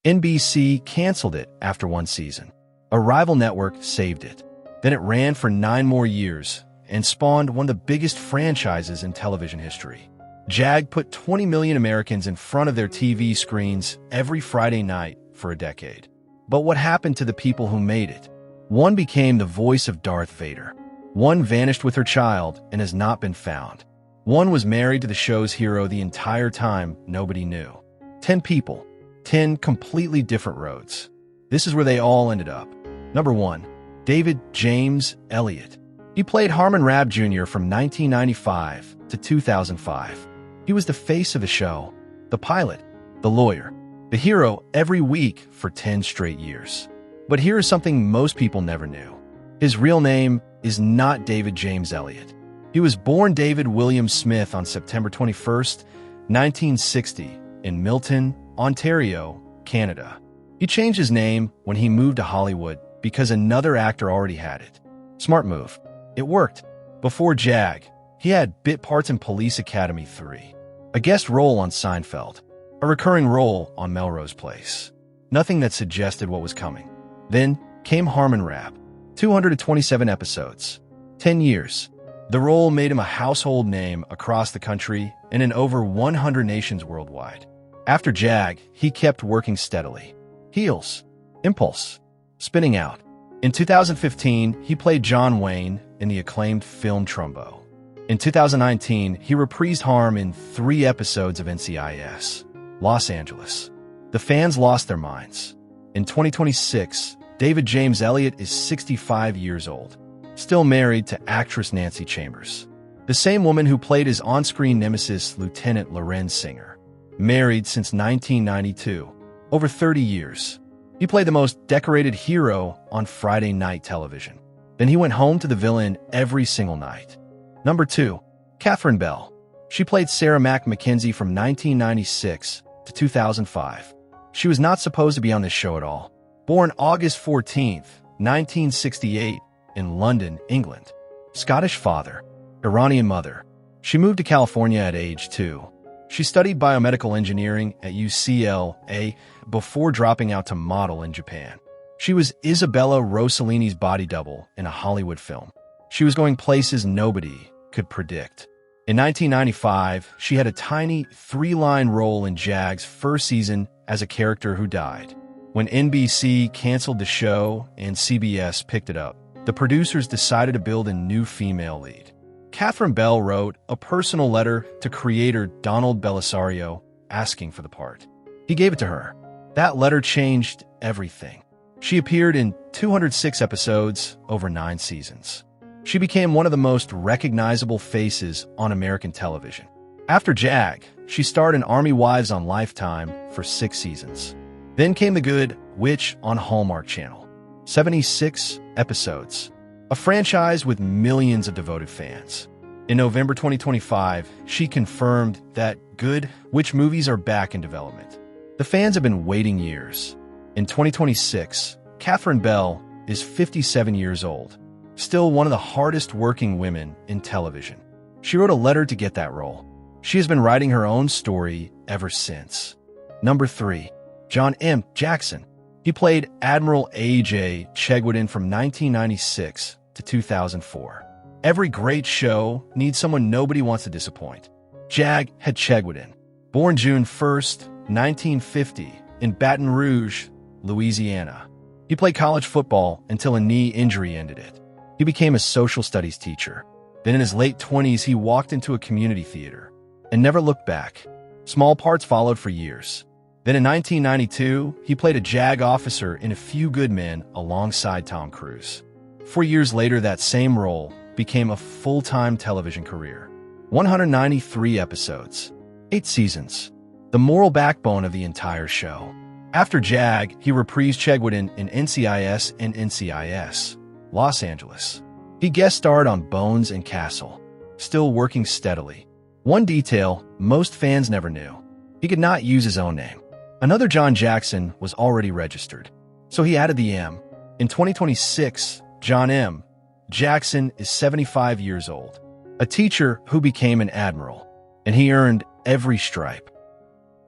NBC canceled it after one season. A rival network saved it. Then it ran for 9 more years and spawned one of the biggest franchises in television history. JAG put 20 million Americans in front of their TV screens every Friday night for a decade. But what happened to the people who made it? One became the voice of Darth Vader. One vanished with her child and has not been found. One was married to the show's hero the entire time nobody knew. 10 people, 10 completely different roads. This is where they all ended up. Number 1. David James Elliott. He played Harmon Rabb Jr. from 1995 to 2005. He was the face of the show, the pilot, the lawyer, the hero every week for 10 straight years. But here is something most people never knew. His real name is not David James Elliott. He was born David William Smith on September 21st, 1960, in Milton, Ontario, Canada. He changed his name when he moved to Hollywood because another actor already had it. Smart move. It worked. Before JAG, he had bit parts in Police Academy 3, a guest role on Seinfeld, a recurring role on Melrose Place. Nothing that suggested what was coming. Then came Harmon Rabb. 227 episodes. 10 years. The role made him a household name across the country and in over 100 nations worldwide. After JAG, he kept working steadily. Heels. Impulse. Spinning Out. In 2015, he played John Wayne in the acclaimed film Trumbo. In 2019, he reprised Harm in 3 episodes of NCIS. Los Angeles. The fans lost their minds. In 2026, David James Elliott is 65 years old, still married to actress Nancy Chambers, the same woman who played his on-screen nemesis Lieutenant Lorenz Singer. Married since 1992, over 30 years. He played the most decorated hero on Friday night television. Then he went home to the villain every single night. Number 2. Catherine Bell. She played Sarah McKenzie from 1996 to 2005. She was not supposed to be on this show at all. Born August 14, 1968, in London, England. Scottish father, Iranian mother. She moved to California at age 2. She studied biomedical engineering at UCLA before dropping out to model in Japan. She was Isabella Rossellini's body double in a Hollywood film. She was going places nobody could predict. In 1995, she had a tiny 3-line role in JAG's first season as a character who died. When NBC canceled the show and CBS picked it up, the producers decided to build a new female lead. Catherine Bell wrote a personal letter to creator Donald Bellisario asking for the part. He gave it to her. That letter changed everything. She appeared in 206 episodes over 9 seasons. She became one of the most recognizable faces on American television. After JAG, she starred in Army Wives on Lifetime for 6 seasons. Then came The Good Witch on Hallmark Channel. 76 episodes. A franchise with millions of devoted fans. In November 2025, she confirmed that Good Witch movies are back in development. The fans have been waiting years. In 2026, Catherine Bell is 57 years old, still one of the hardest working women in television. She wrote a letter to get that role. She has been writing her own story ever since. Number 3. John M. Jackson. He played Admiral A.J. Chegwin from 1996 to 2004. Every great show needs someone nobody wants to disappoint. JAG had Chegwin. Born June 1st, 1950, in Baton Rouge, Louisiana. He played college football until a knee injury ended it. He became a social studies teacher. Then in his late 20s, he walked into a community theater and never looked back. Small parts followed for years. Then in 1992, he played a JAG officer in A Few Good Men alongside Tom Cruise. 4 years later, that same role became a full-time television career. 193 episodes, 8 seasons, the moral backbone of the entire show. After JAG, he reprised Chegwin in NCIS and NCIS, Los Angeles. He guest starred on Bones and Castle, still working steadily. One detail most fans never knew: he could not use his own name. Another John Jackson was already registered, so he added the M. In 2026, John M. Jackson is 75 years old, a teacher who became an admiral, and he earned every stripe.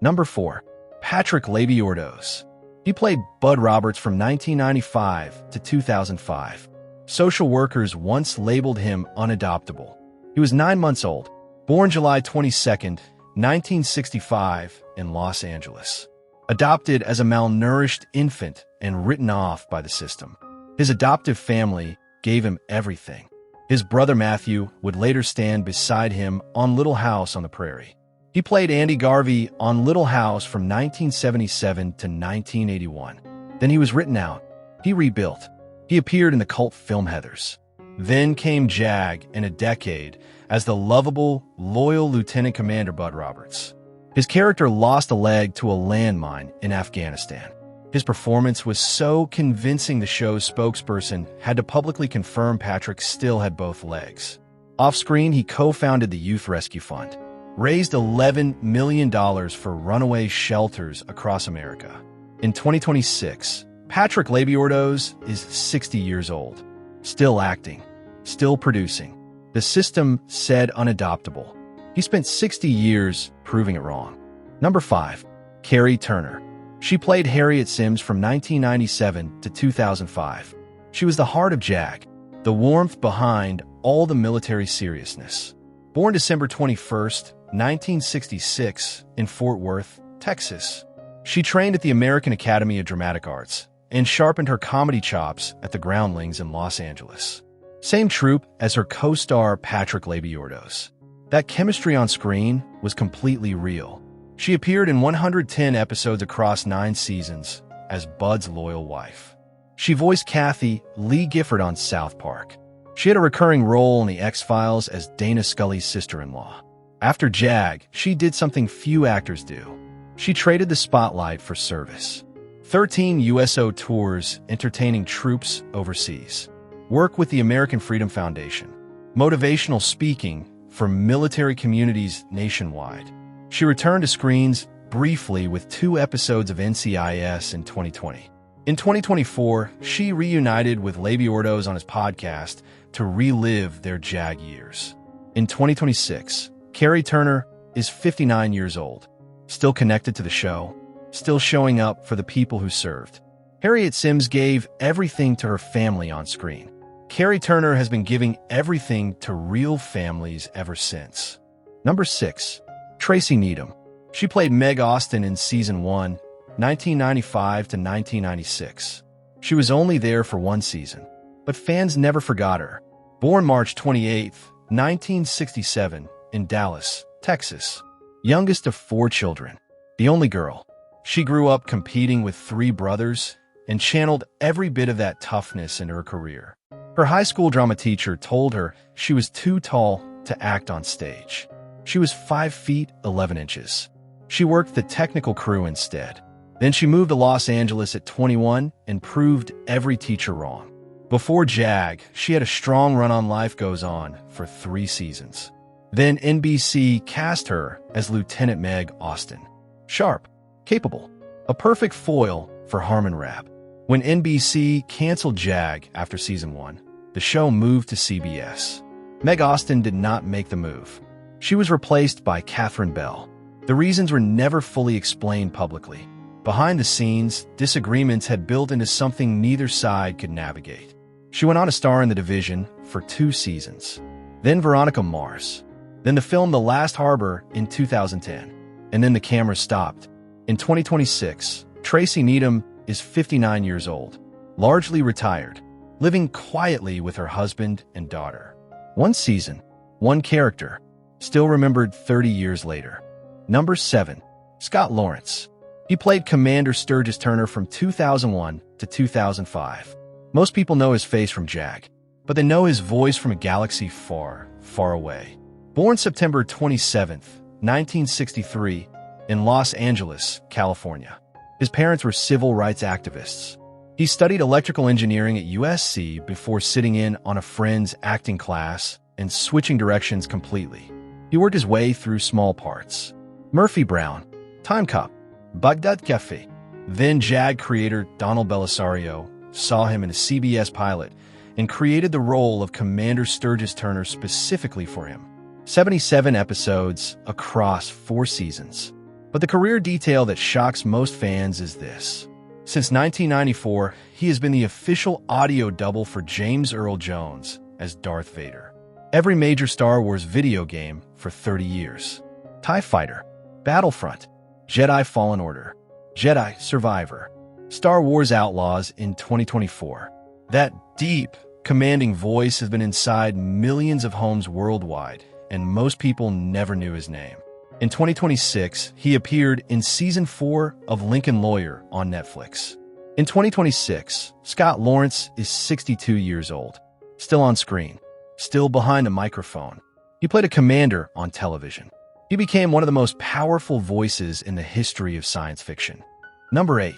Number 4. Patrick Labyorteaux. He played Bud Roberts from 1995 to 2005. Social workers once labeled him unadoptable. He was 9 months old, born July 22, 1965, in Los Angeles. Adopted as a malnourished infant and written off by the system. His adoptive family gave him everything. His brother Matthew would later stand beside him on Little House on the Prairie. He played Andy Garvey on Little House from 1977 to 1981. Then he was written out. He rebuilt. He appeared in the cult film Heathers. Then came JAG in a decade as the lovable, loyal Lieutenant Commander Bud Roberts. His character lost a leg to a landmine in Afghanistan. His performance was so convincing the show's spokesperson had to publicly confirm Patrick still had both legs. Off-screen, he co-founded the Youth Rescue Fund, raised $11 million for runaway shelters across America. In 2026, Patrick Labyorteaux is 60 years old, still acting, still producing. The system said unadoptable. He spent 60 years proving it wrong. Number 5. Carrie Turner. She played Harriet Sims from 1997 to 2005. She was the heart of JAG, the warmth behind all the military seriousness. Born December 21, 1966, in Fort Worth, Texas. She trained at the American Academy of Dramatic Arts and sharpened her comedy chops at the Groundlings in Los Angeles. Same troupe as her co-star Patrick Labyorteaux. That chemistry on screen was completely real. She appeared in 110 episodes across 9 seasons as Bud's loyal wife. She voiced Kathy Lee Gifford on South Park. She had a recurring role in The X-Files as Dana Scully's sister-in-law. After JAG, she did something few actors do. She traded the spotlight for service. 13 USO tours entertaining troops overseas. Work with the American Freedom Foundation. Motivational speaking for military communities nationwide. She returned to screens briefly with 2 episodes of NCIS in 2020. In 2024, she reunited with Labyorteaux on his podcast to relive their JAG years. In 2026, Carrie Turner is 59 years old, still connected to the show, still showing up for the people who served. Harriet Sims gave everything to her family on screen. Carrie Turner has been giving everything to real families ever since. Number 6. Tracy Needham. She played Meg Austin in Season 1, 1995 to 1996. She was only there for 1 season, but fans never forgot her. Born March 28, 1967, in Dallas, Texas. Youngest of 4 children. The only girl. She grew up competing with 3 brothers and channeled every bit of that toughness into her career. Her high school drama teacher told her she was too tall to act on stage. She was 5 feet 11 inches. She worked the technical crew instead. Then she moved to Los Angeles at 21 and proved every teacher wrong. Before JAG, she had a strong run on Life Goes On for 3 seasons. Then NBC cast her as Lieutenant Meg Austin. Sharp, capable, a perfect foil for Harmon Rabb. When NBC canceled JAG after Season 1, the show moved to CBS. Meg Austin did not make the move. She was replaced by Catherine Bell. The reasons were never fully explained publicly. Behind the scenes, disagreements had built into something neither side could navigate. She went on to star in The Division for 2 seasons. Then Veronica Mars. Then the film The Last Harbor in 2010. And then the camera stopped. In 2026, Tracy Needham is 59 years old, largely retired, living quietly with her husband and daughter. 1 season, 1 character, still remembered 30 years later. Number 7. Scott Lawrence. He played Commander Sturgis Turner from 2001 to 2005. Most people know his face from JAG, but they know his voice from a galaxy far, far away. Born September 27, 1963, in Los Angeles, California. His parents were civil rights activists. He studied electrical engineering at USC before sitting in on a friend's acting class and switching directions completely. He worked his way through small parts. Murphy Brown, Time Cop, Baghdad Cafe. Then JAG creator Donald Belisario saw him in a CBS pilot and created the role of Commander Sturgis Turner specifically for him. 77 episodes across 4 seasons. But the career detail that shocks most fans is this. Since 1994, he has been the official audio double for James Earl Jones as Darth Vader. Every major Star Wars video game for 30 years. TIE Fighter, Battlefront, Jedi Fallen Order, Jedi Survivor, Star Wars Outlaws in 2024. That deep, commanding voice has been inside millions of homes worldwide, and most people never knew his name. In 2026, he appeared in Season 4 of Lincoln Lawyer on Netflix. In 2026, Scott Lawrence is 62 years old, still on screen, still behind a microphone. He played a commander on television. He became one of the most powerful voices in the history of science fiction. Number 8.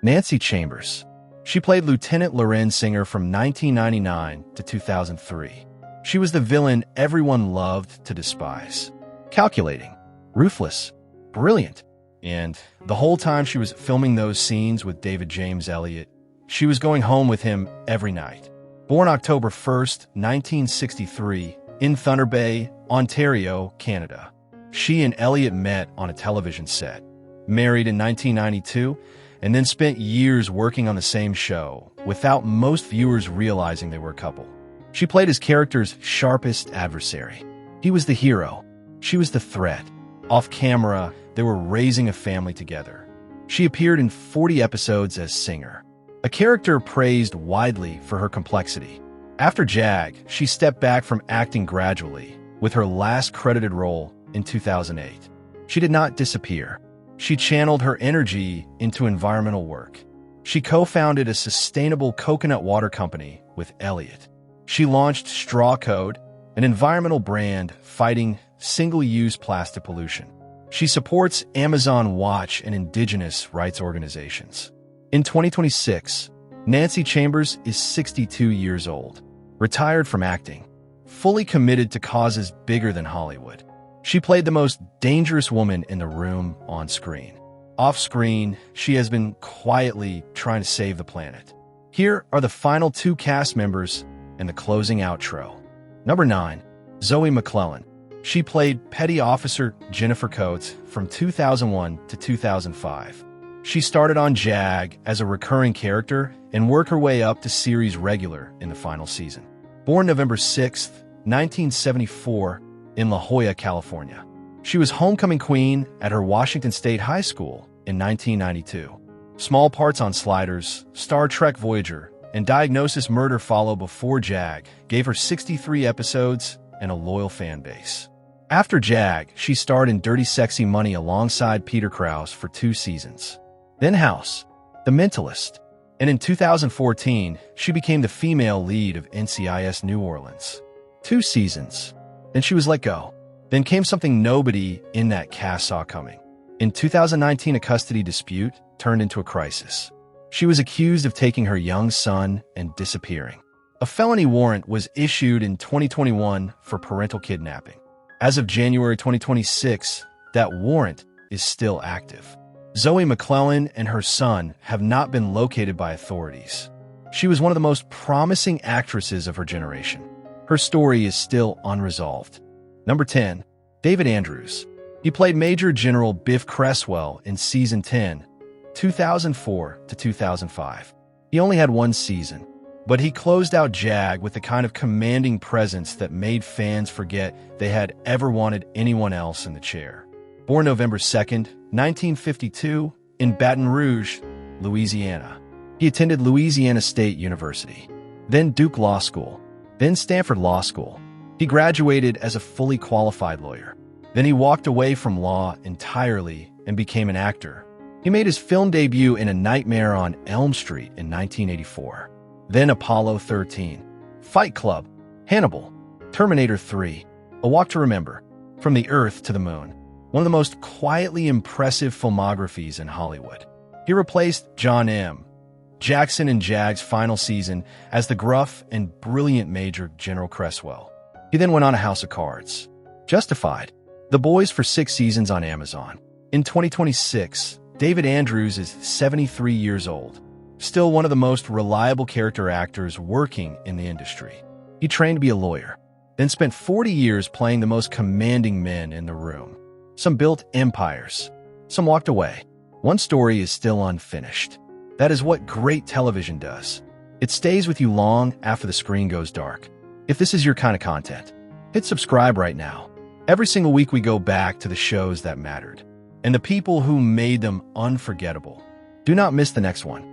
Nancy Chambers. She played Lieutenant Loren Singer from 1999 to 2003. She was the villain everyone loved to despise. Calculating, ruthless, brilliant. And the whole time she was filming those scenes with David James Elliott, she was going home with him every night. Born October 1st, 1963, in Thunder Bay, Ontario, Canada. She and Elliott met on a television set, married in 1992, and then spent years working on the same show, without most viewers realizing they were a couple. She played his character's sharpest adversary. He was the hero. She was the threat. Off camera, they were raising a family together. She appeared in 40 episodes as Singer, a character praised widely for her complexity. After JAG, she stepped back from acting gradually, with her last credited role in 2008. She did not disappear. She channeled her energy into environmental work. She co-founded a sustainable coconut water company with Elliott. She launched Straw Code, an environmental brand fighting single-use plastic pollution. She supports Amazon Watch and indigenous rights organizations. In 2026, Nancy Chambers is 62 years old, retired from acting, fully committed to causes bigger than Hollywood. She played the most dangerous woman in the room on screen. Off screen, she has been quietly trying to save the planet. Here are the final 2 cast members and the closing outro. Number 9, Zoe McLellan. She played Petty Officer Jennifer Coates from 2001 to 2005. She started on JAG as a recurring character and worked her way up to series regular in the final season. Born November 6, 1974, in La Jolla, California. She was homecoming queen at her Washington State High School in 1992. Small parts on Sliders, Star Trek Voyager, and Diagnosis Murder Follow before JAG gave her 63 episodes and a loyal fan base. After JAG, she starred in Dirty Sexy Money alongside Peter Krause for 2 seasons. Then House, The Mentalist, and in 2014, she became the female lead of NCIS New Orleans. 2 seasons. Then she was let go. Then came something nobody in that cast saw coming. In 2019, a custody dispute turned into a crisis. She was accused of taking her young son and disappearing. A felony warrant was issued in 2021 for parental kidnapping. As of January 2026, that warrant is still active. Zoe McLellan and her son have not been located by authorities. She was one of the most promising actresses of her generation. Her story is still unresolved. Number 10, David Andrews. He played Major General Biff Cresswell in Season 10, 2004 to 2005. He only had 1 season, but he closed out JAG with the kind of commanding presence that made fans forget they had ever wanted anyone else in the chair. Born November 2nd, 1952, in Baton Rouge, Louisiana. He attended Louisiana State University, then Duke Law School, then Stanford Law School. He graduated as a fully qualified lawyer. Then he walked away from law entirely and became an actor. He made his film debut in A Nightmare on Elm Street in 1984. Then Apollo 13, Fight Club, Hannibal, Terminator 3, A Walk to Remember, From the Earth to the Moon. One of the most quietly impressive filmographies in Hollywood. He replaced John M. Jackson in JAG's final season as the gruff and brilliant Major General Cresswell. He then went on to House of Cards, Justified, The Boys for 6 seasons on Amazon. In 2026, David Andrews is 73 years old, still one of the most reliable character actors working in the industry. He trained to be a lawyer, then spent 40 years playing the most commanding men in the room. Some built empires, some walked away. One story is still unfinished. That is what great television does. It stays with you long after the screen goes dark. If this is your kind of content, hit subscribe right now. Every single week we go back to the shows that mattered and the people who made them unforgettable. Do not miss the next one.